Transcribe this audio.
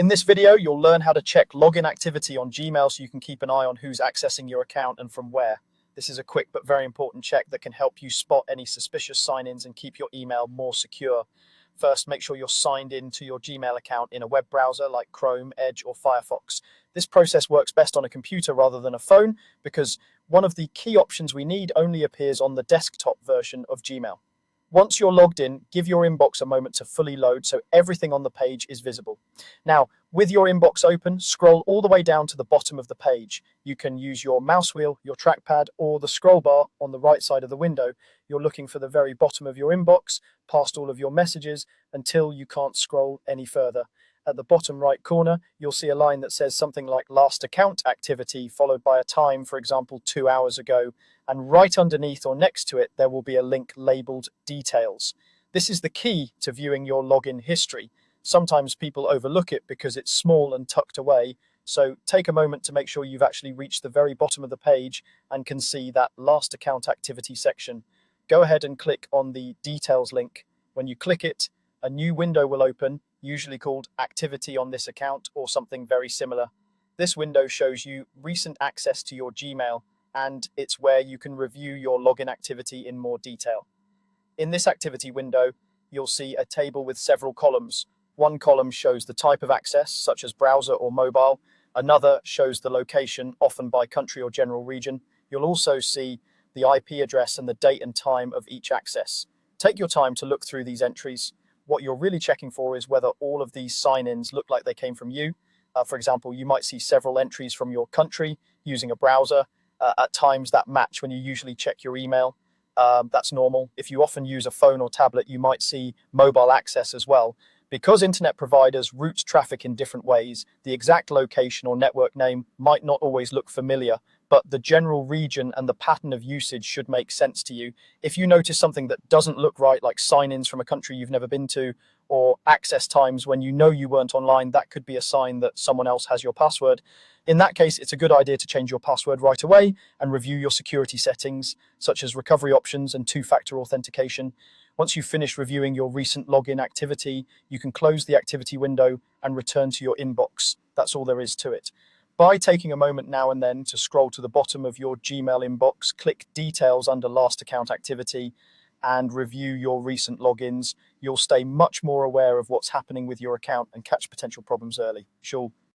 In this video, you'll learn how to check login activity on Gmail so you can keep an eye on who's accessing your account and from where. This is a quick but very important check that can help you spot any suspicious sign-ins and keep your email more secure. First, make sure you're signed in to your Gmail account in a web browser like Chrome, Edge, or Firefox. This process works best on a computer rather than a phone because one of the key options we need only appears on the desktop version of Gmail. Once you're logged in, give your inbox a moment to fully load so everything on the page is visible. Now, with your inbox open, scroll all the way down to the bottom of the page. You can use your mouse wheel, your trackpad, or the scroll bar on the right side of the window. You're looking for the very bottom of your inbox, past all of your messages, until you can't scroll any further. At the bottom right corner, you'll see a line that says something like last account activity, followed by a time, for example, 2 hours ago. And right underneath or next to it, there will be a link labeled details. This is the key to viewing your login history. Sometimes people overlook it because it's small and tucked away. So take a moment to make sure you've actually reached the very bottom of the page and can see that last account activity section. Go ahead and click on the details link. When you click it, a new window will open, usually called activity on this account or something very similar. This window shows you recent access to your Gmail, and it's where you can review your login activity in more detail. In this activity window, you'll see a table with several columns. One column shows the type of access, such as browser or mobile. Another shows the location, often by country or general region. You'll also see the IP address and the date and time of each access. Take your time to look through these entries. What you're really checking for is whether all of these sign-ins look like they came from you. For example, you might see several entries from your country using a browser. At times that match when you usually check your email. That's normal. If you often use a phone or tablet, you might see mobile access as well. Because internet providers route traffic in different ways, the exact location or network name might not always look familiar, but the general region and the pattern of usage should make sense to you. If you notice something that doesn't look right, like sign-ins from a country you've never been to, or access times when you know you weren't online, that could be a sign that someone else has your password. In that case, it's a good idea to change your password right away and review your security settings, such as recovery options and two-factor authentication. Once you've finished reviewing your recent login activity, you can close the activity window and return to your inbox. That's all there is to it. By taking a moment now and then to scroll to the bottom of your Gmail inbox, click Details under Last Account Activity, and review your recent logins, you'll stay much more aware of what's happening with your account and catch potential problems early. Sure.